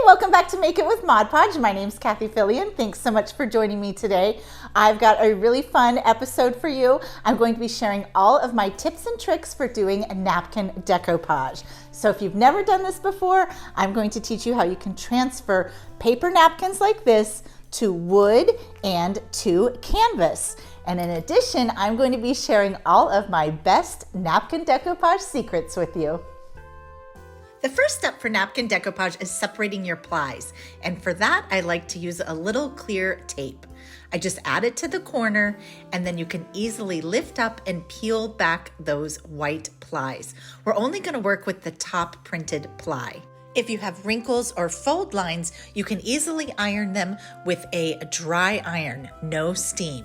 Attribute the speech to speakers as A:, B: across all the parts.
A: Welcome back to Make It with Mod Podge. My name's Cathie and thanks so much for joining me today. I've got a really fun episode for you. I'm going to be sharing all of my tips and tricks for doing a napkin decoupage. So if you've never done this before, I'm going to teach you how you can transfer paper napkins like this to wood and to canvas. And in addition, I'm going to be sharing all of my best napkin decoupage secrets with you. The first step for napkin decoupage is separating your plies. And for that, I like to use a little clear tape. I just add it to the corner, and then you can easily lift up and peel back those white plies. We're only going to work with the top printed ply. If you have wrinkles or fold lines, you can easily iron them with a dry iron, no steam.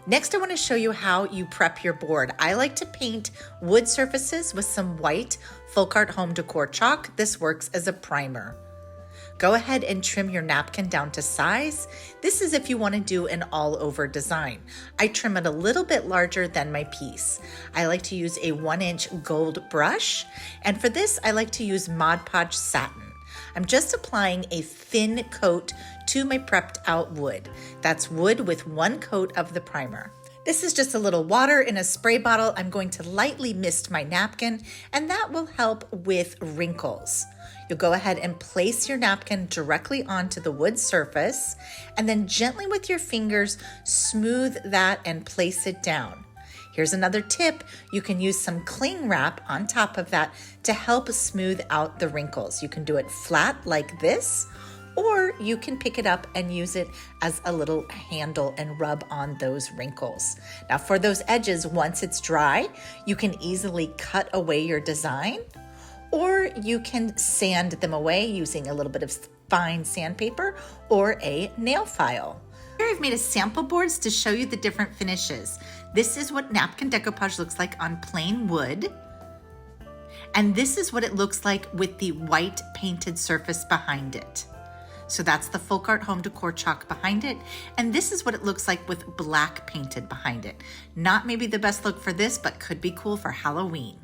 A: Next, I want to show you how you prep your board. I like to paint wood surfaces with some white Folk Art Home Decor chalk. This works as a primer. Go ahead and trim your napkin down to size. This is if you want to do an all-over design. I trim it a little bit larger than my piece. I like to use a 1-inch gold brush, and for this, I like to use Mod Podge satin. I'm just applying a thin coat to my prepped out wood. That's wood with 1 coat of the primer. This is just a little water in a spray bottle. I'm going to lightly mist my napkin, and that will help with wrinkles. You'll go ahead and place your napkin directly onto the wood surface, and then gently with your fingers, smooth that and place it down. Here's another tip. You can use some cling wrap on top of that to help smooth out the wrinkles. You can do it flat like this, or you can pick it up and use it as a little handle and rub on those wrinkles. Now for those edges, once it's dry, you can easily cut away your design, or you can sand them away using a little bit of fine sandpaper or a nail file. Here I've made a sample boards to show you the different finishes. This is what napkin decoupage looks like on plain wood. And this is what it looks like with the white painted surface behind it. So that's the Folk Art Home Decor chalk behind it. And this is what it looks like with black painted behind it. Not maybe the best look for this, but could be cool for Halloween.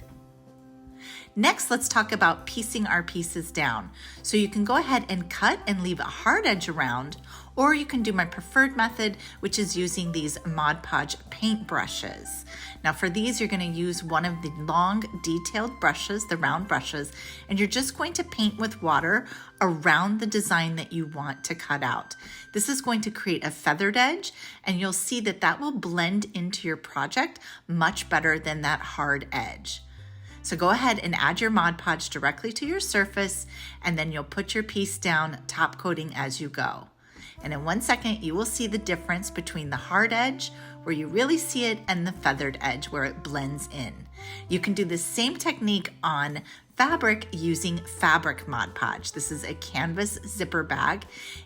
A: Next, let's talk about piecing our pieces down. So you can go ahead and cut and leave a hard edge around, or you can do my preferred method, which is using these Mod Podge paint brushes. Now for these, you're going to use one of the long detailed brushes, the round brushes, and you're just going to paint with water around the design that you want to cut out. This is going to create a feathered edge, and you'll see that that will blend into your project much better than that hard edge. So go ahead and add your Mod Podge directly to your surface, and then you'll put your piece down top coating as you go. And in 1 second, you will see the difference between the hard edge, where you really see it, and the feathered edge, where it blends in. You can do the same technique on fabric using fabric Mod Podge. This is a canvas zipper bag,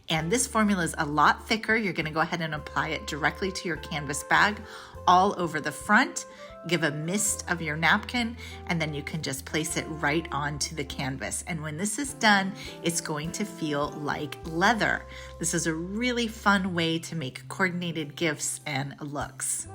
A: and this formula is a lot thicker. You're gonna go ahead and apply it directly to your canvas bag all over the front. Give a mist of your napkin, and then you can just place it right onto the canvas. And when this is done, it's going to feel like leather. This is a really fun way to make coordinated gifts and looks.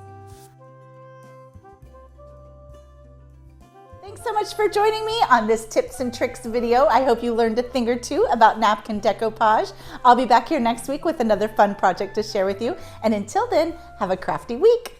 A: Thanks so much for joining me on this tips and tricks video. I hope you learned a thing or two about napkin decoupage. I'll be back here next week with another fun project to share with you. And until then, have a crafty week.